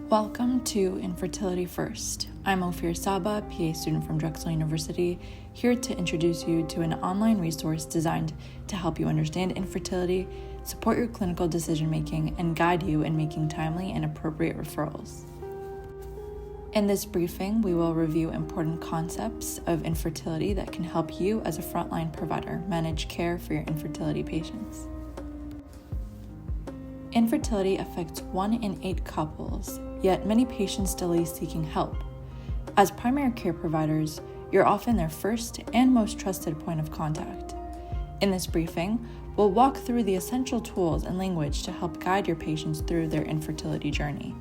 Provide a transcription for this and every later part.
Welcome to FertilityFirst. I'm Ophir Saba, PA student from Drexel University, here to introduce you to an online resource designed to help you understand infertility, support your clinical decision-making, and guide you in making timely and appropriate referrals. In this briefing, we will review important concepts of infertility that can help you as a frontline provider manage care for your infertility patients. Infertility affects 1 in 8 couples, yet many patients delay seeking help. As primary care providers, you're often their first and most trusted point of contact. In this briefing, we'll walk through the essential tools and language to help guide your patients through their infertility journey.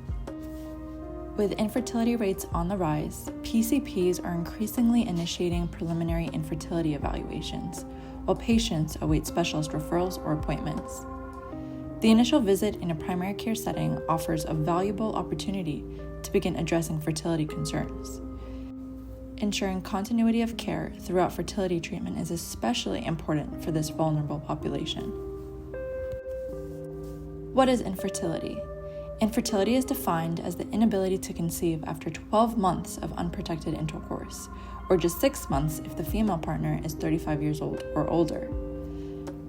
With infertility rates on the rise, PCPs are increasingly initiating preliminary infertility evaluations, while patients await specialist referrals or appointments. The initial visit in a primary care setting offers a valuable opportunity to begin addressing fertility concerns. Ensuring continuity of care throughout fertility treatment is especially important for this vulnerable population. What is infertility? Infertility is defined as the inability to conceive after 12 months of unprotected intercourse, or just 6 months if the female partner is 35 years old or older.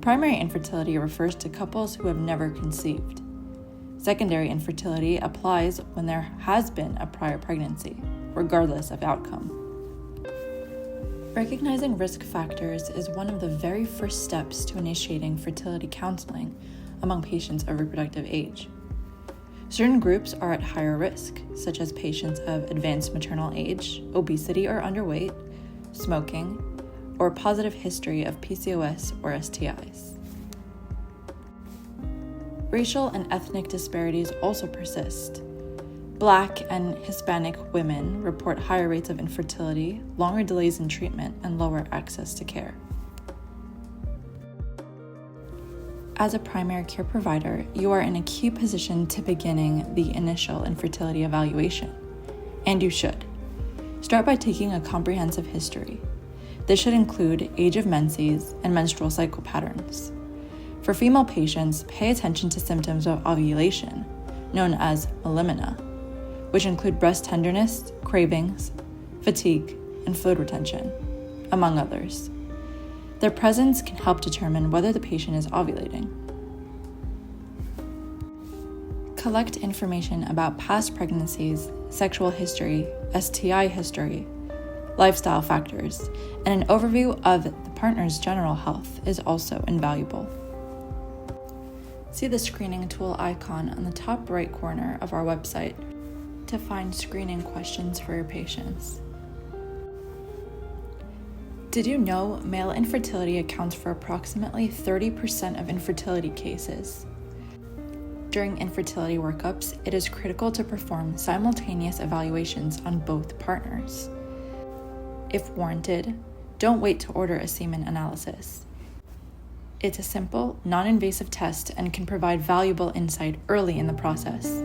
Primary infertility refers to couples who have never conceived. Secondary infertility applies when there has been a prior pregnancy, regardless of outcome. Recognizing risk factors is one of the very first steps to initiating fertility counseling among patients of reproductive age. Certain groups are at higher risk, such as patients of advanced maternal age, obesity or underweight, smoking, or a positive history of PCOS or STIs. Racial and ethnic disparities also persist. Black and Hispanic women report higher rates of infertility, longer delays in treatment, and lower access to care. As a primary care provider, you are in a key position to beginning the initial infertility evaluation, and you should. Start by taking a comprehensive history. This should include age of menses and menstrual cycle patterns. For female patients, pay attention to symptoms of ovulation, known as melimina, which include breast tenderness, cravings, fatigue, and fluid retention, among others. Their presence can help determine whether the patient is ovulating. Collect information about past pregnancies, sexual history, STI history, lifestyle factors, and an overview of the partner's general health is also invaluable. See the screening tool icon on the top right corner of our website to find screening questions for your patients. Did you know male infertility accounts for approximately 30% of infertility cases? During infertility workups, it is critical to perform simultaneous evaluations on both partners. If warranted, don't wait to order a semen analysis. It's a simple, non-invasive test and can provide valuable insight early in the process.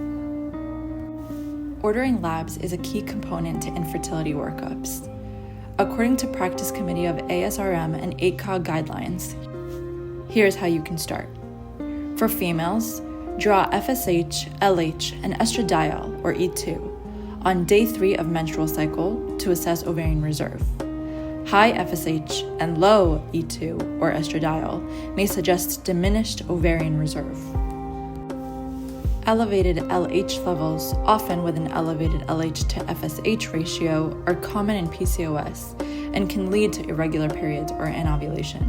Ordering labs is a key component to infertility workups. According to Practice Committee of ASRM and ACOG guidelines, here's how you can start. For females, draw FSH, LH, and estradiol, or E2, on day 3 of menstrual cycle to assess ovarian reserve. High FSH and low E2 or estradiol may suggest diminished ovarian reserve. Elevated LH levels, often with an elevated LH to FSH ratio, are common in PCOS and can lead to irregular periods or anovulation.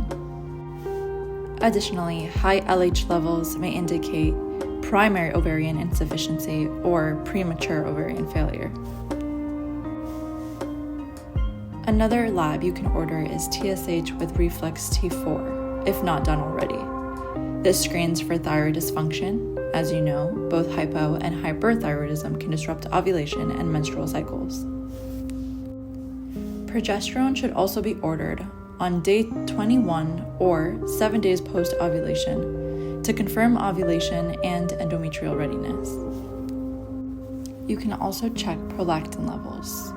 Additionally, high LH levels may indicate primary ovarian insufficiency or premature ovarian failure. Another lab you can order is TSH with reflex T4, if not done already. This screens for thyroid dysfunction. As you know, both hypo and hyperthyroidism can disrupt ovulation and menstrual cycles. Progesterone should also be ordered on day 21 or 7 days post-ovulation to confirm ovulation and endometrial readiness. You can also check prolactin levels.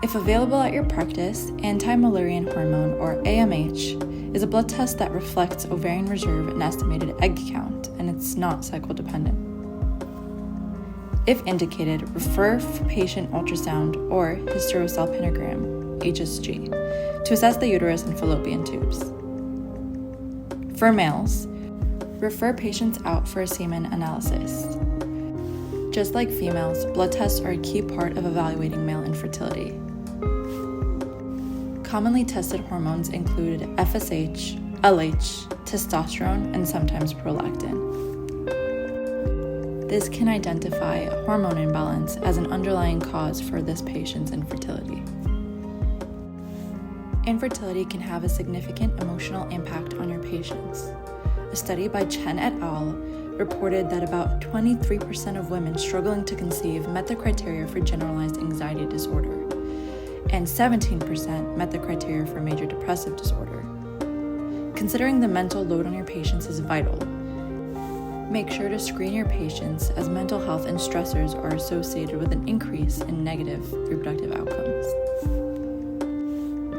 If available at your practice, anti-Mullerian hormone, or AMH, is a blood test that reflects ovarian reserve and estimated egg count, and it's not cycle dependent. If indicated, refer for patient ultrasound or hysterosalpingogram, HSG, to assess the uterus and fallopian tubes. For males, refer patients out for a semen analysis. Just like females, blood tests are a key part of evaluating male infertility. Commonly tested hormones include FSH, LH, testosterone, and sometimes prolactin. This can identify a hormone imbalance as an underlying cause for this patient's infertility. Infertility can have a significant emotional impact on your patients. A study by Chen et al. Reported that about 23% of women struggling to conceive met the criteria for generalized anxiety disorder, and 17% met the criteria for major depressive disorder. Considering the mental load on your patients is vital, make sure to screen your patients as mental health and stressors are associated with an increase in negative reproductive outcomes.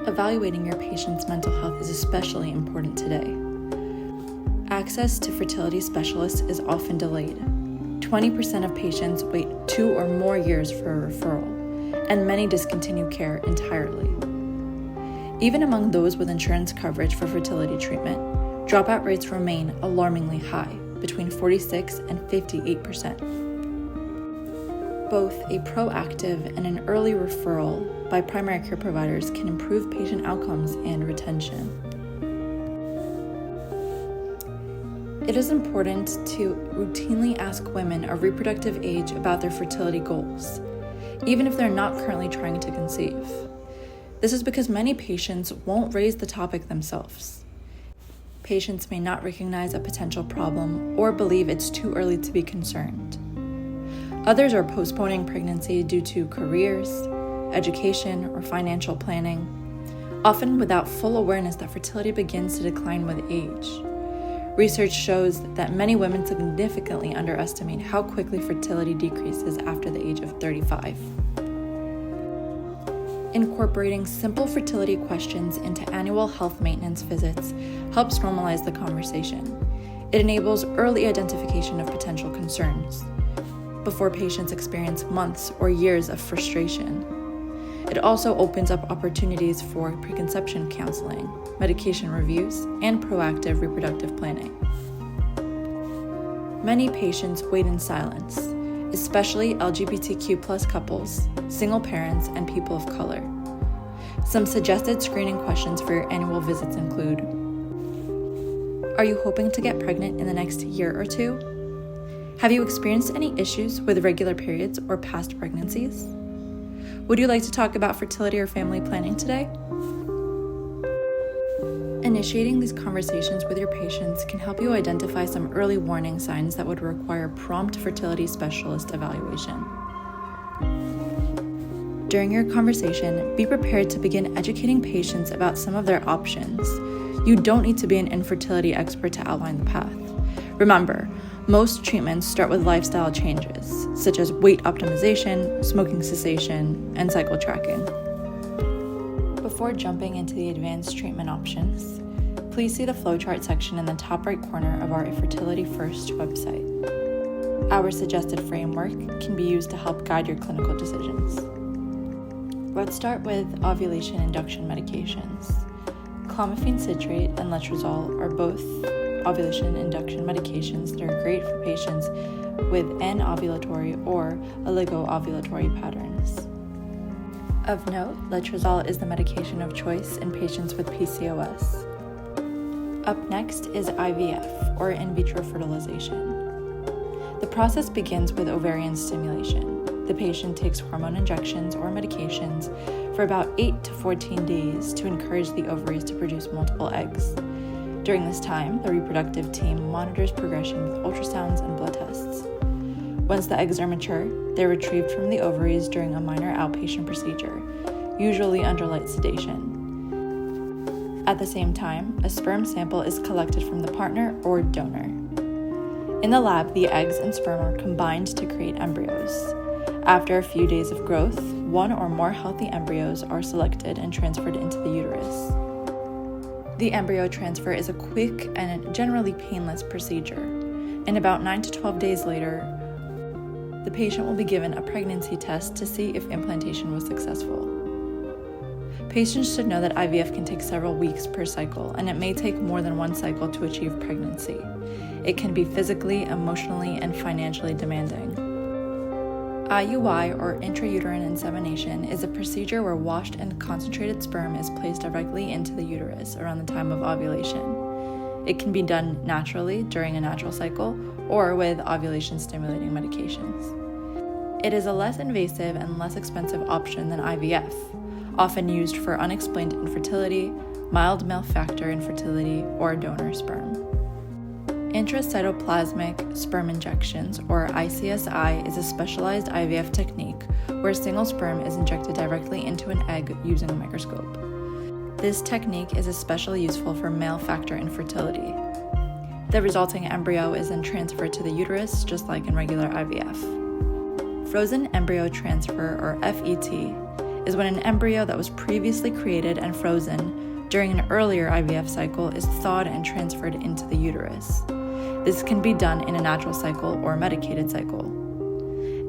Evaluating your patient's mental health is especially important today. Access to fertility specialists is often delayed. 20% of patients wait 2 or more years for a referral, and many discontinue care entirely. Even among those with insurance coverage for fertility treatment, dropout rates remain alarmingly high, between 46 and 58%. Both a proactive and an early referral by primary care providers can improve patient outcomes and retention. It is important to routinely ask women of reproductive age about their fertility goals, even if they're not currently trying to conceive. This is because many patients won't raise the topic themselves. Patients may not recognize a potential problem or believe it's too early to be concerned. Others are postponing pregnancy due to careers, education, or financial planning, often without full awareness that fertility begins to decline with age. Research shows that many women significantly underestimate how quickly fertility decreases after the age of 35. Incorporating simple fertility questions into annual health maintenance visits helps normalize the conversation. It enables early identification of potential concerns before patients experience months or years of frustration. It also opens up opportunities for preconception counseling, medication reviews, and proactive reproductive planning. Many patients wait in silence, especially LGBTQ+ couples, single parents, and people of color. Some suggested screening questions for your annual visits include: are you hoping to get pregnant in the next year or two? Have you experienced any issues with irregular periods or past pregnancies? Would you like to talk about fertility or family planning today? Initiating these conversations with your patients can help you identify some early warning signs that would require prompt fertility specialist evaluation. During your conversation, be prepared to begin educating patients about some of their options. You don't need to be an infertility expert to outline the path. Remember, most treatments start with lifestyle changes, such as weight optimization, smoking cessation, and cycle tracking. Before jumping into the advanced treatment options, please see the flowchart section in the top right corner of our FertilityFirst website. Our suggested framework can be used to help guide your clinical decisions. Let's start with ovulation induction medications. Clomiphene citrate and letrozole are both ovulation induction medications that are great for patients with anovulatory or oligoovulatory patterns. Of note, letrozole is the medication of choice in patients with PCOS. Up next is IVF, or in vitro fertilization. The process begins with ovarian stimulation. The patient takes hormone injections or medications for about 8 to 14 days to encourage the ovaries to produce multiple eggs. During this time, the reproductive team monitors progression with ultrasounds and blood tests. Once the eggs are mature, they're retrieved from the ovaries during a minor outpatient procedure, usually under light sedation. At the same time, a sperm sample is collected from the partner or donor. In the lab, the eggs and sperm are combined to create embryos. After a few days of growth, 1 or more healthy embryos are selected and transferred into the uterus. The embryo transfer is a quick and generally painless procedure. And about 9 to 12 days later, the patient will be given a pregnancy test to see if implantation was successful. Patients should know that IVF can take several weeks per cycle, and it may take more than one cycle to achieve pregnancy. It can be physically, emotionally, and financially demanding. IUI, or intrauterine insemination, is a procedure where washed and concentrated sperm is placed directly into the uterus around the time of ovulation. It can be done naturally during a natural cycle or with ovulation-stimulating medications. It is a less invasive and less expensive option than IVF, often used for unexplained infertility, mild male factor infertility, or donor sperm. Intracytoplasmic sperm injections, or ICSI, is a specialized IVF technique where single sperm is injected directly into an egg using a microscope. This technique is especially useful for male factor infertility. The resulting embryo is then transferred to the uterus, just like in regular IVF. Frozen embryo transfer, or FET, is when an embryo that was previously created and frozen during an earlier IVF cycle is thawed and transferred into the uterus. This can be done in a natural cycle or medicated cycle.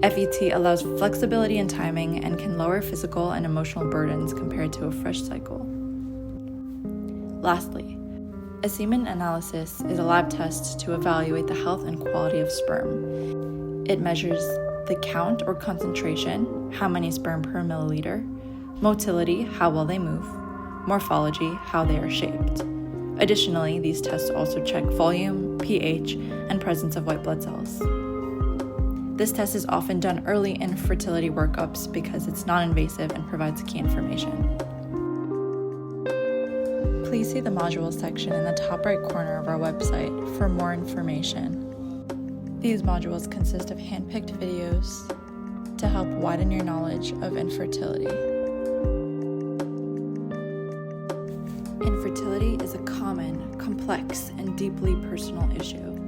FET allows flexibility in timing and can lower physical and emotional burdens compared to a fresh cycle. Lastly, a semen analysis is a lab test to evaluate the health and quality of sperm. It measures the count or concentration, how many sperm per milliliter, motility, how well they move, morphology, how they are shaped. Additionally, these tests also check volume, pH, and presence of white blood cells. This test is often done early in fertility workups because it's non-invasive and provides key information. Please see the modules section in the top right corner of our website for more information. These modules consist of hand-picked videos to help widen your knowledge of infertility. Infertility is a common, complex, and deeply personal issue.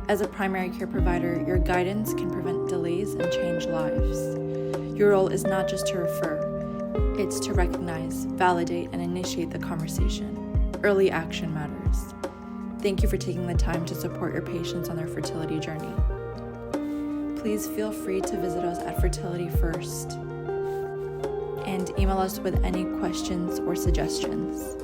As a primary care provider, your guidance can prevent delays and change lives. Your role is not just to refer, it's to recognize, validate, and initiate the conversation. Early action matters. Thank you for taking the time to support your patients on their fertility journey. Please feel free to visit us at FertilityFirst and email us with any questions or suggestions.